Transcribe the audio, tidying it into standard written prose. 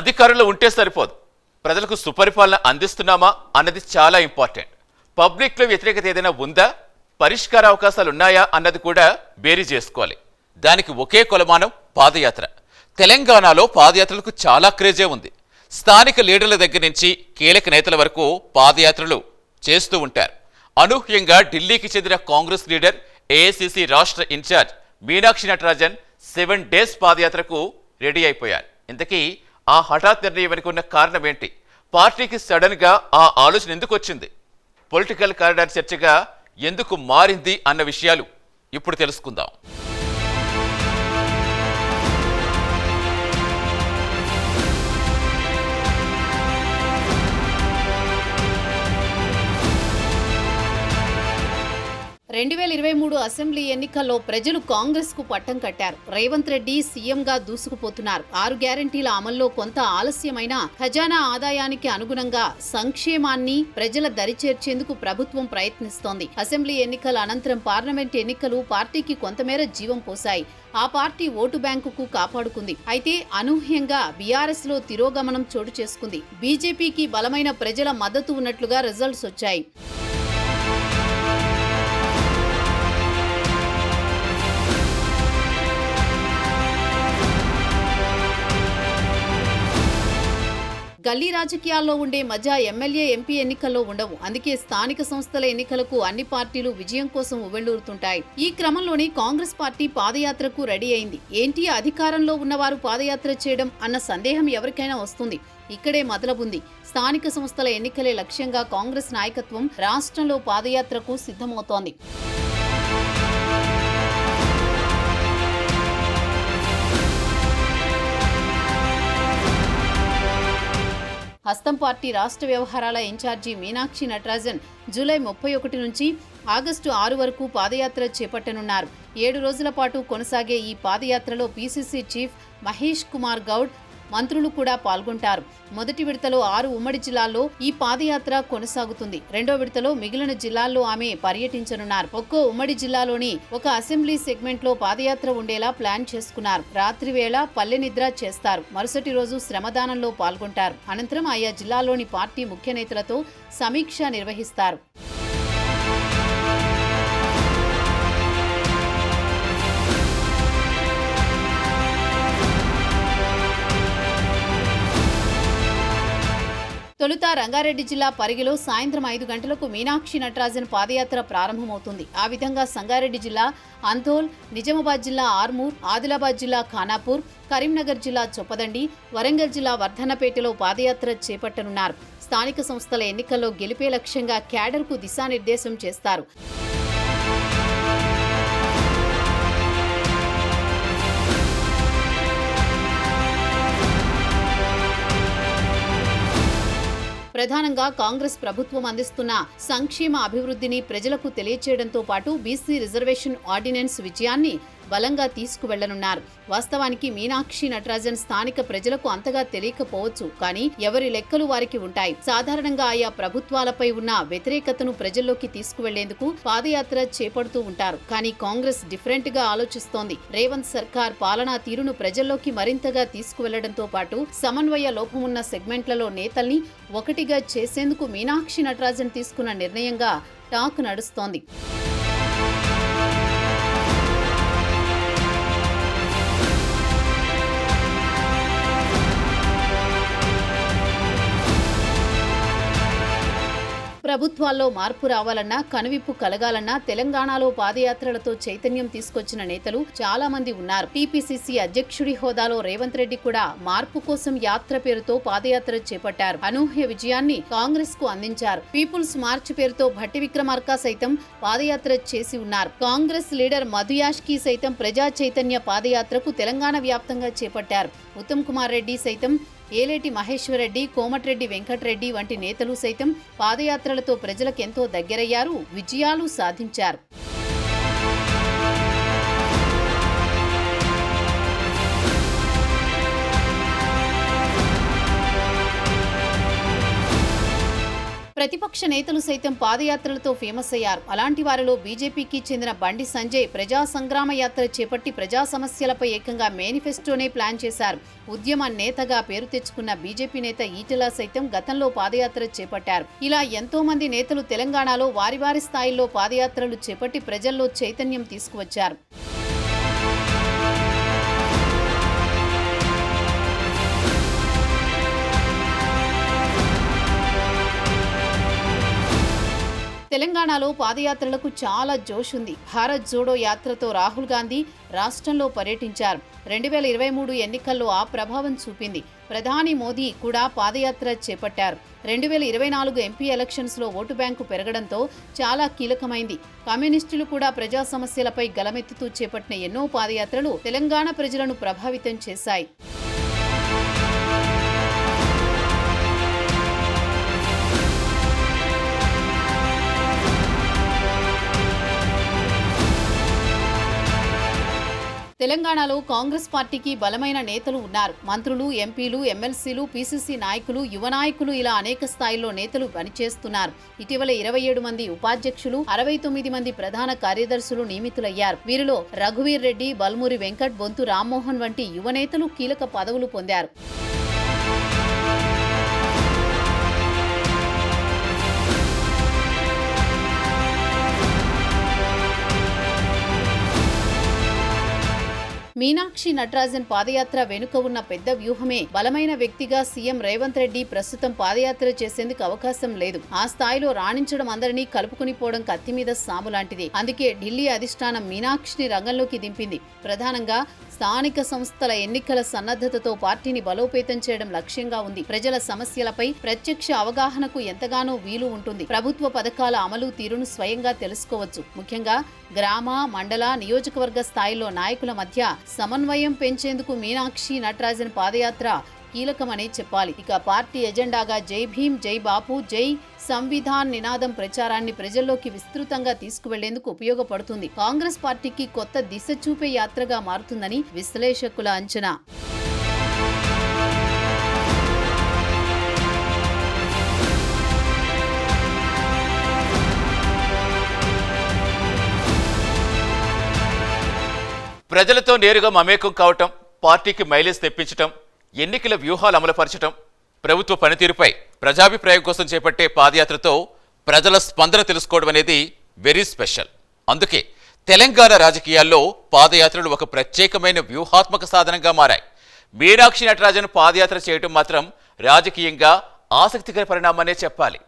అధికారంలో ఉంటే సరిపోదు, ప్రజలకు సుపరిపాలన అందిస్తున్నామా అన్నది చాలా ఇంపార్టెంట్. పబ్లిక్లో వ్యతిరేకత ఏదైనా ఉందా, పరిష్కార అవకాశాలు ఉన్నాయా అన్నది కూడా బేరీ చేసుకోవాలి. దానికి ఒకే కొలమానం పాదయాత్ర. తెలంగాణలో పాదయాత్రలకు చాలా క్రేజే ఉంది. స్థానిక లీడర్ల దగ్గర నుంచి కీలక నేతల వరకు పాదయాత్రలు చేస్తూ ఉంటారు. అనూహ్యంగా ఢిల్లీకి చెందిన కాంగ్రెస్ లీడర్, ఏఐసీసీ రాష్ట్ర ఇన్ఛార్జ్ మీనాక్షి నటరాజన్ 7 డేస్ పాదయాత్రకు రెడీ అయిపోయారు. ఇంతకీ ఆ హఠాత్ నిర్ణయం వెనుక ఉన్న కారణం ఏంటి? పార్టీకి సడన్ గా ఆ ఆలోచన ఎందుకు వచ్చింది? పొలిటికల్ కారిడార్ చర్చగా ఎందుకు మారింది అన్న విషయాలు ఇప్పుడు తెలుసుకుందాం. 2023 అసెంబ్లీ ఎన్నికల్లో ప్రజలు కాంగ్రెస్ కు పట్టం కట్టారు. రేవంత్ రెడ్డి సీఎంగా దూసుకుపోతున్నారు. 6 గ్యారంటీల అమల్లో కొంత ఆలస్యమైన ఖజానా ఆదాయానికి అనుగుణంగా సంక్షేమాన్ని ప్రజల దరి చేర్చేందుకు ప్రభుత్వం ప్రయత్నిస్తోంది. అసెంబ్లీ ఎన్నికల అనంతరం పార్లమెంట్ ఎన్నికలు పార్టీకి కొంతమేర జీవం పోశాయి. ఆ పార్టీ ఓటు బ్యాంకుకు కాపాడుకుంది. అయితే అనూహ్యంగా బీఆర్ఎస్ లో తిరోగమనం చోటు చేసుకుంది. బీజేపీకి బలమైన ప్రజల మద్దతు ఉన్నట్లుగా రిజల్ట్స్ వచ్చాయి. గల్లీ రాజకీయాల్లో ఉండే మజా ఎమ్మెల్యే, ఎంపీ ఎన్నికల్లో ఉండవు. అందుకే స్థానిక సంస్థల ఎన్నికలకు అన్ని పార్టీలు విజయం కోసం ఉవ్వెళ్లూరుతుంటాయి. ఈ క్రమంలోనే కాంగ్రెస్ పార్టీ పాదయాత్రకు రెడీ అయింది. ఏంటి అధికారంలో ఉన్నవారు పాదయాత్ర చేయడం అన్న సందేహం ఎవరికైనా వస్తుంది. ఇక్కడే మొదలవుంది. స్థానిక సంస్థల ఎన్నికలే లక్ష్యంగా కాంగ్రెస్ నాయకత్వం రాష్ట్రంలో పాదయాత్రకు సిద్ధమవుతోంది. హస్తం పార్టీ రాష్ట్ర వ్యవహారాల ఇన్ఛార్జి మీనాక్షి నటరాజన్ జూలై 31 నుంచి ఆగస్టు 6 వరకు పాదయాత్ర చేపట్టనున్నారు. 7 రోజుల పాటు కొనసాగే ఈ పాదయాత్రలో పీసీసీ చీఫ్ మహేష్ కుమార్ గౌడ్, మంత్రులు కూడా పాల్గొంటారు. మొదటి విడతలో 6 ఉమ్మడి జిల్లాల్లో ఈ పాదయాత్ర కొనసాగుతుంది. రెండో విడతలో మిగిలిన జిల్లాల్లో ఆమె పర్యటించనున్నారు. ఒక్కో ఉమ్మడి జిల్లాలోని ఒక అసెంబ్లీ సెగ్మెంట్ లో పాదయాత్ర ఉండేలా ప్లాన్ చేసుకున్నారు. రాత్రి వేళ పల్లె నిద్ర చేస్తారు. మరుసటి రోజు శ్రమదానంలో పాల్గొంటారు. అనంతరం ఆయా జిల్లాల్లోని పార్టీ ముఖ్య నేతలతో సమీక్ష నిర్వహిస్తారు. తొలుత రంగారెడ్డి జిల్లా పరిగిలో సాయంత్రం 5 గంటలకు మీనాక్షి నటరాజన్ పాదయాత్ర ప్రారంభమవుతుంది. ఆ విధంగా సంగారెడ్డి జిల్లా అంతోల్, నిజామాబాద్ జిల్లా ఆర్మూర్, ఆదిలాబాద్ జిల్లా ఖానాపూర్, కరీంనగర్ జిల్లా చొప్పదండి, వరంగల్ జిల్లా వర్ధన్నపేటలో పాదయాత్ర చేపట్టనున్నారు. స్థానిక సంస్థల ఎన్నికల్లో గెలిపే లక్ష్యంగా క్యాడర్కు దిశానిర్దేశం చేస్తారు. ప్రధానంగా కాంగ్రెస్ ప్రభుత్వం అందిస్తున్న సంక్షేమ అభివృద్ధిని ప్రజలకు తెలియచేయడంతో పాటు బీసీ రిజర్వేషన్ ఆర్డినెన్స్ విజయాన్ని బలంగా తీసుకువెళ్లనున్నారు. వాస్తవానికి మీనాక్షి నటరాజన్ స్థానిక ప్రజలకు అంతగా తెలియకపోవచ్చు. కానీ ఎవరి లెక్కలు వారికి ఉంటాయి. సాధారణంగా ఆయా ప్రభుత్వాలపై ఉన్న వ్యతిరేకతను ప్రజల్లోకి తీసుకువెళ్లేందుకు పాదయాత్ర చేపడుతూ ఉంటారు. కానీ కాంగ్రెస్ డిఫరెంట్ గా ఆలోచిస్తోంది. రేవంత్ సర్కార్ పాలనా తీరును ప్రజల్లోకి మరింతగా తీసుకువెళ్లడంతో పాటు సమన్వయ లోపమున్న సెగ్మెంట్లలో నేతల్ని ఒకటిగా చేసేందుకు మీనాక్షి నటరాజన్ తీసుకున్న నిర్ణయంగా టాక్ నడుస్తోంది. ప్రభుత్వాల్లో మార్పు రావాలన్నా, కనువిప్పు కలగాలన్నా తెలంగాణలో పాదయాత్రలతో చైతన్యం తీసుకొచ్చిన నేతలు చాలా మంది ఉన్నారు. టీపీసీసీ అధ్యక్షుడి హోదాలో రేవంత్ రెడ్డి కూడా మార్పు కోసం యాత్ర పేరుతో పాదయాత్ర చేపట్టారు. అనూహ్య విజయాన్ని కాంగ్రెస్ కు అందించారు. పీపుల్స్ మార్చ్ పేరుతో భట్టి విక్రమార్క సైతం పాదయాత్ర చేసి ఉన్నారు. కాంగ్రెస్ లీడర్ మధు యాష్కీ సైతం ప్రజా చైతన్య పాదయాత్రకు తెలంగాణ వ్యాప్తంగా చేపట్టారు. ఉత్తమ్ కుమార్ రెడ్డి సైతం, ఏలేటి మహేశ్వరరెడ్డి, కోమటిరెడ్డి వెంకటరెడ్డి వంటి నేతలు సైతం పాదయాత్రలతో ప్రజలకెంతో దగ్గరయ్యారు, విజయాలు సాధించారు. ప్రతిపక్ష నేతలు సైతం పాదయాత్రలతో ఫేమస్ అయ్యారు. అలాంటి వారిలో బీజేపీకి చెందిన బండి సంజయ్ ప్రజా సంగ్రామ యాత్ర చేపట్టి ప్రజా సమస్యలపై ఏకంగా మేనిఫెస్టోనే ప్లాన్ చేశారు. ఉద్యమ నేతగా పేరు తెచ్చుకున్న బీజేపీ నేత ఈటెల సైతం గతంలో పాదయాత్ర చేపట్టారు. ఇలా ఎంతో మంది నేతలు తెలంగాణలో వారి స్థాయిల్లో పాదయాత్రలు చేపట్టి ప్రజల్లో చైతన్యం తీసుకువచ్చారు. తెలంగాణలో పాదయాత్రలకు చాలా జోష్ ఉంది. భారత్ జోడో యాత్రతో రాహుల్ గాంధీ రాష్ట్రంలో పర్యటించారు. 2023 ఎన్నికల్లో ఆ ప్రభావం చూపింది. ప్రధాని మోదీ కూడా పాదయాత్ర చేపట్టారు. 2024 ఎంపీ ఎలక్షన్స్లో ఓటు బ్యాంకు పెరగడంతో చాలా కీలకమైంది. కమ్యూనిస్టులు కూడా ప్రజా సమస్యలపై గలమెత్తుతూ చేపట్టిన ఎన్నో పాదయాత్రలు తెలంగాణ ప్రజలను ప్రభావితం చేశాయి. తెలంగాణలో కాంగ్రెస్ పార్టీకి బలమైన నేతలు ఉన్నారు. మంత్రులు, ఎంపీలు, ఎమ్మెల్సీలు, పీసీసీ నాయకులు, యువ నాయకులు ఇలా అనేక స్థాయిల్లో నేతలు పనిచేస్తున్నారు. ఇటీవల 27 మంది ఉపాధ్యక్షులు, 69 మంది ప్రధాన కార్యదర్శులు నియమితులయ్యారు. వీరిలో రఘువీర్ రెడ్డి, బల్మూరి వెంకట్, బొంతు రామ్మోహన్ వంటి యువ నేతలు కీలక పదవులు పొందారు. మీనాక్షి నటరాజన్ పాదయాత్ర వెనుక ఉన్న పెద్ద వ్యూహమే బలమైన వ్యక్తిగా సీఎం రేవంత్ రెడ్డి ప్రస్తుతం పాదయాత్ర చేసేందుకు అవకాశం లేదు. ఆ స్థాయిలో రాణించడం అందరినీ కలుపుకుని పోవడం కత్తి మీద సాము లాంటిది. అందుకే ఢిల్లీ అధిష్టానం మీనాక్షిని రంగంలోకి దింపింది. ప్రధానంగా స్థానిక సంస్థల ఎన్నికల సన్నద్ధతతో పార్టీని బలోపేతం చేయడం లక్ష్యంగా ఉంది. ప్రజల సమస్యలపై ప్రత్యక్ష అవగాహనకు ఎంతగానో వీలు ఉంటుంది. ప్రభుత్వ పథకాల అమలు తీరును స్వయంగా తెలుసుకోవచ్చు. ముఖ్యంగా గ్రామ, మండల, నియోజకవర్గ స్థాయిలో నాయకుల మధ్య సమన్వయం పెంచేందుకు మీనాక్షి నటరాజన్ పాదయాత్ర కీలకమని చెప్పాలి. ఇక పార్టీ ఎజెండాగా జై భీమ్, జై బాపు, జై సంవిధాన్ నినాదం ప్రచారాన్ని ప్రజల్లోకి విస్తృతంగా తీసుకువెళ్లేందుకు ఉపయోగపడుతుంది. కాంగ్రెస్ పార్టీకి కొత్త దిశ చూపే యాత్రగా మారుతుందని విశ్లేషకుల అంచనా. ప్రజలతో నేరుగా మమేకం కావటం, పార్టీకి మైలేజ్ తెప్పించటం, ఎన్నికల వ్యూహాలు అమలుపరచటం, ప్రభుత్వ పనితీరుపై ప్రజాభిప్రాయం కోసం చేపట్టే పాదయాత్రతో ప్రజల స్పందన తెలుసుకోవడం అనేది వెరీ స్పెషల్. అందుకే తెలంగాణ రాజకీయాల్లో పాదయాత్రలు ఒక ప్రత్యేకమైన వ్యూహాత్మక సాధనంగా మారాయి. మీనాక్షి నటరాజన్ పాదయాత్ర చేయటం మాత్రం రాజకీయంగా ఆసక్తికర పరిణామనే చెప్పాలి.